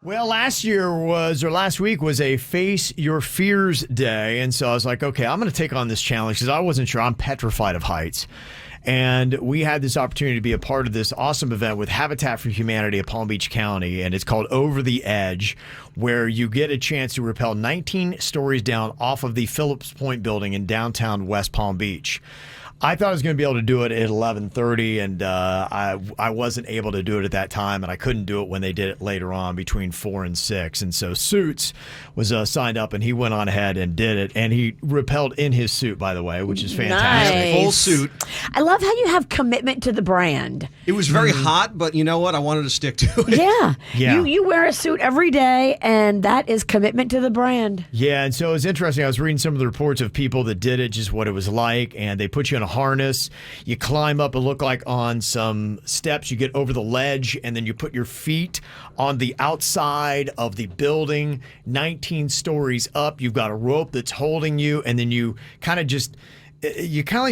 Well, last week was a Face Your Fears Day. And so I was like, okay, I'm going to take on this challenge because I wasn't sure. I'm petrified of heights. And we had this opportunity to be a part of this awesome event with Habitat for Humanity of Palm Beach County. And it's called Over the Edge, where you get a chance to rappel 19 stories down off of the Phillips Point building in downtown West Palm Beach. I thought I was going to be able to do it at 11:30, and I wasn't able to do it at that time, and I couldn't do it when they did it later on between 4 and 6. And so Suits was signed up, and he went on ahead and did it, and he rappelled in his suit, by the way, which is fantastic. Nice. Full suit. I love how you have commitment to the brand. It was very hot, but you know what? I wanted to stick to it. Yeah. Yeah. You wear a suit every day, and that is commitment to the brand. Yeah, and so it was interesting. I was reading some of the reports of people that did it, just what it was like, and they put you in a harness. You climb up and look like on some steps. You get over the ledge, and then you put your feet on the outside of the building, 19 stories up. You've got a rope that's holding you, and then you kind of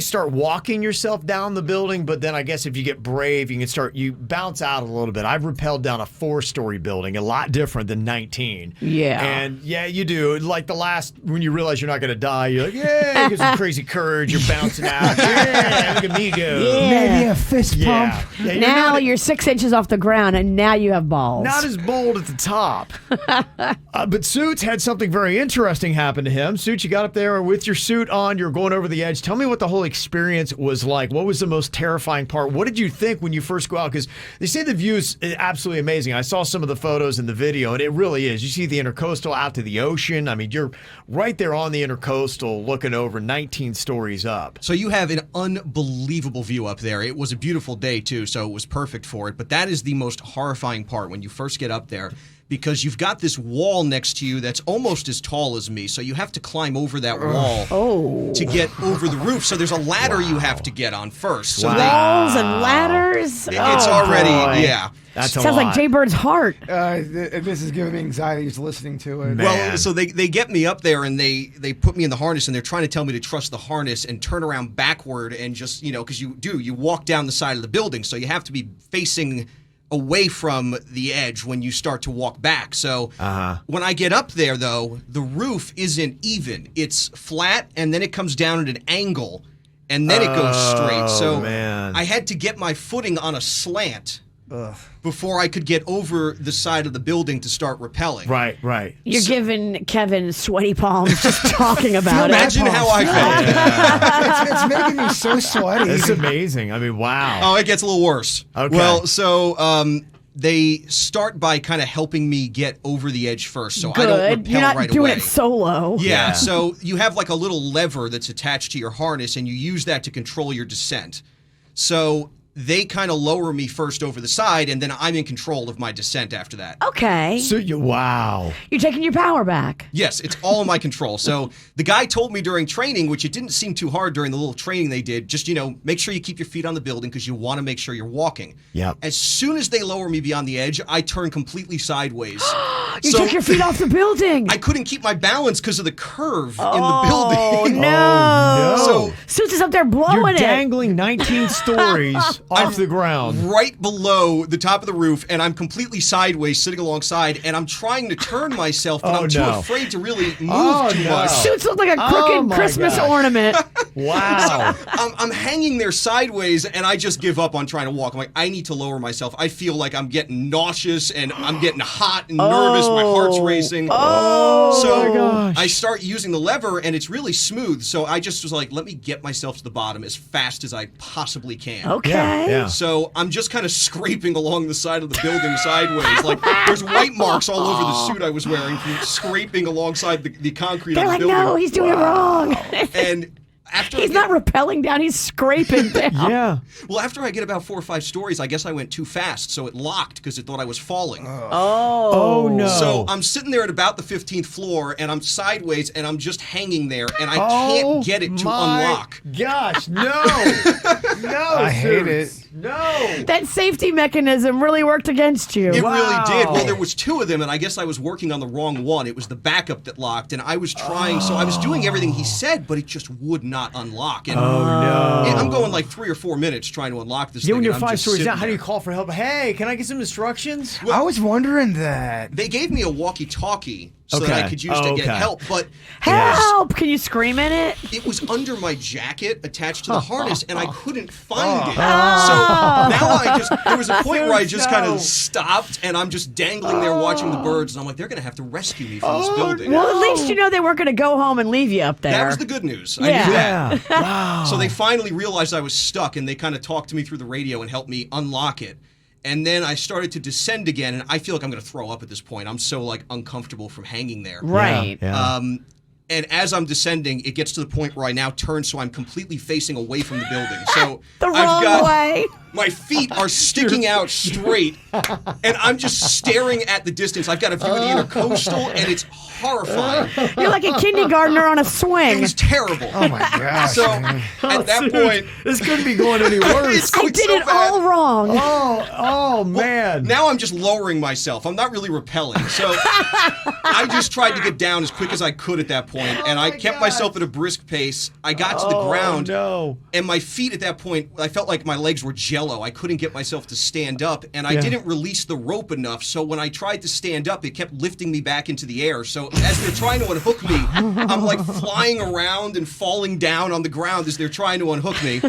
start walking yourself down the building, but then I guess if you get brave, you bounce out a little bit. I've rappelled down a 4-story building, a lot different than 19. Yeah. And yeah, you do. Like when you realize you're not going to die, you're like, yeah, you get some crazy courage, you're bouncing out. Yeah, look at me go. Yeah. Maybe a fist pump. Yeah, Now you're 6 inches off the ground, and now you have balls. not as bold at the top. But Suits had something very interesting happen to him. Suits, you got up there with your suit on, you're going over the edge. Tell me what the whole experience was like. What was the most terrifying part? What did you think when you first go out? Because they say the view is absolutely amazing. I saw some of the photos and the video, and it really is. You see the Intercoastal out to the ocean. I mean, you're right there on the Intercoastal looking over 19 stories up. So you have an unbelievable view up there. It was a beautiful day, too, so it was perfect for it. But that is the most horrifying part when you first get up there, because you've got this wall next to you that's almost as tall as me. So you have to climb over that wall to get over the roof. So there's a ladder you have to get on first. So Walls and ladders. it's already, boy. yeah. That's a Sounds lot. like Jay Bird's heart. This is giving me anxiety just listening to it. Man. Well, so they get me up there and they put me in the harness, and they're trying to tell me to trust the harness and turn around backward and just, because you walk down the side of the building. So you have to be facing away from the edge when you start to walk back. So when I get up there, though, the roof isn't even. It's flat, and then it comes down at an angle, and then it goes straight. So man. I had to get my footing on a slant before I could get over the side of the building to start rappelling. Right. You're giving Kevin sweaty palms just talking about it. Imagine how I felt. It's making me so sweaty. It's amazing. I mean, wow. Oh, it gets a little worse. Okay. Well, so they start by kind of helping me get over the edge first, so I don't Good. rappel You're not right doing away. it solo. Yeah, so you have like a little lever that's attached to your harness, and you use that to control your descent. So they kind of lower me first over the side, and then I'm in control of my descent after that. Okay. So wow. You're taking your power back. Yes, it's all in my control. So the guy told me during training, which it didn't seem too hard during the little training they did, just, make sure you keep your feet on the building because you want to make sure you're walking. Yep. As soon as they lower me beyond the edge, I turn completely sideways. You took your feet off the building. I couldn't keep my balance because of the curve in the Oh, building. no. Oh, no. Suits is up there blowing You're it. dangling 19 stories off the ground. Right below the top of the roof, and I'm completely sideways sitting alongside, and I'm trying to turn myself, but I'm too afraid to really move too much. Suits look like a crooked my Christmas gosh. ornament. Wow. I'm hanging there sideways, and I just give up on trying to walk. I'm like, I need to lower myself. I feel like I'm getting nauseous, and I'm getting hot and nervous. My heart's racing. So my gosh. I start using the lever, and it's really smooth. So I just was like, let me get myself to the bottom as fast as I possibly can. Okay. Yeah. So I'm just kind of scraping along the side of the building sideways. Like, there's white marks all over the suit I was wearing from scraping alongside the concrete They're on the like, building. no, he's doing it wrong. And after He's not rappelling down, he's scraping down. Yeah. Well, after I get about 4 or 5 stories, I guess I went too fast, so it locked because it thought I was falling. Oh, no. So I'm sitting there at about the 15th floor, and I'm sideways, and I'm just hanging there, and I can't get it to unlock. Gosh, no. No, I hate Suits. it. No. That safety mechanism really worked against you. It Wow. really did. Well, there was two of them, and I guess I was working on the wrong one. It was the backup that locked, and I was trying. So I was doing everything he said, but it just would not unlock. And I'm going like 3 or 4 minutes trying to unlock this Yeah, thing. when you're and I'm 5 just stories sitting down, how do you there. call for help? Hey, can I get some instructions? I was wondering that. They gave me a walkie-talkie so that I Okay. could use to get Okay. help, but Help! Can you scream in it? it was under my jacket attached to the harness, and I couldn't find it. Oh. So now there was a point where I just kind No. of stopped, and I'm just dangling there watching the birds, and I'm like, they're going to have to rescue me from this building. Well, at least you know they weren't going to go home and leave you up there. That was the good news. I Yeah. knew that. Yeah. Wow. So they finally realized I was stuck, and they kind of talked to me through the radio and helped me unlock it. And then I started to descend again, and I feel like I'm going to throw up at this point. I'm so like uncomfortable from hanging there. Right. Yeah. And as I'm descending, it gets to the point where I now turn so I'm completely facing away from the building. So The I've wrong got way. my feet are sticking out straight, and I'm just staring at the distance. I've got a view of the intercoastal, and it's horrifying. You're like a kindergartner on a It swing. was terrible. Oh my gosh. So man. at that point, this couldn't be going any worse. It's I going did so it bad. all wrong. Oh man. Now I'm just lowering myself. I'm not really rappelling. So I just tried to get down as quick as I could at that point, and I kept myself at a brisk pace. I got to the ground, No. and my feet at that point, I felt like my legs were jello. I couldn't get myself to stand up, and I didn't release the rope enough. So when I tried to stand up, it kept lifting me back into the air. So as they're trying to unhook me, I'm like flying around and falling down on the ground as they're trying to unhook me.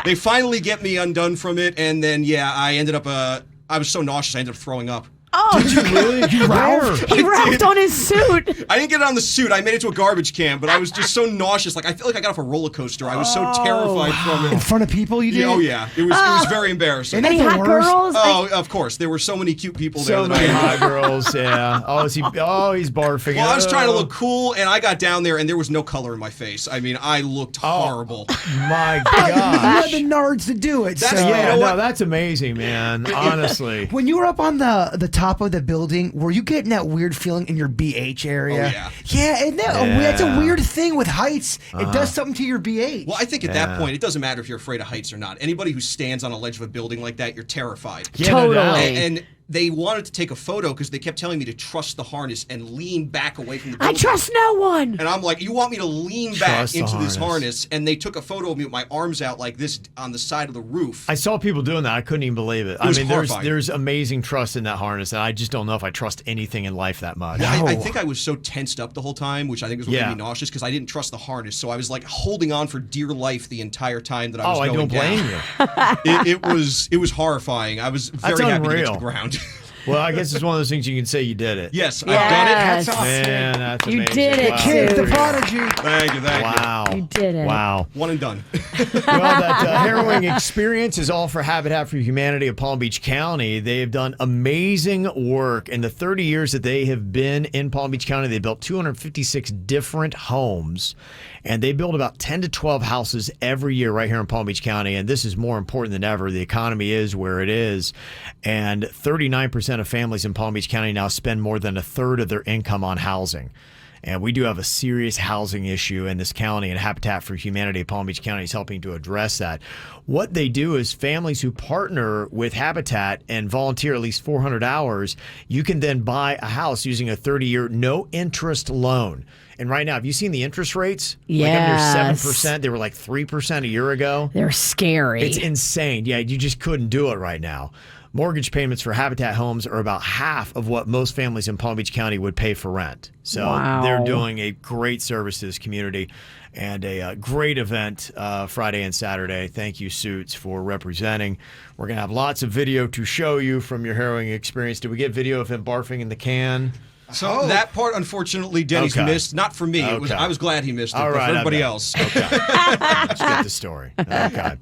They finally get me undone from it, and then I ended up. I was so nauseous, I ended up throwing up. Oh, Really? Where? he wrapped on his suit. I didn't get it on the suit. I made it to a garbage can, but I was just so nauseous. Like I feel like I got off a roller coaster. I was so terrified from In it. front of people, you did? Oh yeah, it was very embarrassing. And Any the hot worst. girls? Oh, of course. There were so many cute people there So that many I. hot girls. Yeah. Oh, is he? Oh, he's barfing. Well, I was trying to Oh, look cool, and I got down there, and there was no color in my face. I mean, I looked horrible. My You God. had the nards to do it. That's- so. you Yeah. know No, what? that's amazing, man. Honestly. When you were up on the top of the building, were you getting that weird feeling in your BH area? Oh, yeah. Yeah, isn't that that's a Yeah. weird thing with heights. It does something to your BH. Well, I think at that point, it doesn't matter if you're afraid of heights or not. Anybody who stands on a ledge of a building like that, you're terrified. Yeah, no doubt. Totally. And they wanted to take a photo because they kept telling me to trust the harness and lean back away from the I building. trust no one. And I'm like, you want me to lean back Trust the into this harness. harness? And they took a photo of me with my arms out like this on the side of the roof. I saw people doing that. I couldn't even believe it. was I mean, horrifying. there's amazing trust in that harness, and I just don't know if I trust anything in life that much. I think I was so tensed up the whole time, which I think is what Yeah. made me nauseous because I didn't trust the harness. So I was like holding on for dear life the entire time that I was Oh, I going don't blame down. you. It was horrifying. I was very happy to get to unreal. the ground. Well, I guess it's one of those things you can say you did it. Yes, Yes. I've done it. Hats off. Man, that's You amazing. did it, Wow. Kid, the Dude. prodigy. Thank you, thank you. Wow. You did it. Wow. One and done. Well, that harrowing experience is all for Habitat for Humanity of Palm Beach County. They have done amazing work. In the 30 years that they have been in Palm Beach County, they built 256 different homes, and they build about 10 to 12 houses every year right here in Palm Beach County. And this is more important than ever. The economy is where it is, and 39% of families in Palm Beach County now spend more than a third of their income on housing. And we do have a serious housing issue in this county, and Habitat for Humanity of Palm Beach County is helping to address that. What they do is families who partner with Habitat and volunteer at least 400 hours, you can then buy a house using a 30-year no-interest loan. And right now, have you seen the interest rates? Yes. Like under 7%. They were like 3% a year ago. They're scary. It's insane. Yeah, you just couldn't do it right now. Mortgage payments for Habitat homes are about half of what most families in Palm Beach County would pay for rent. So Wow. they're doing a great service to this community and a great event Friday and Saturday. Thank you, Suits, for representing. We're going to have lots of video to show you from your harrowing experience. Did we get video of him barfing in the can? So that part, unfortunately, Denny's Okay. missed. Not for me. It was. Okay. I was glad he missed it, All but right, for everybody okay. else. Okay. Let's get the story. Okay.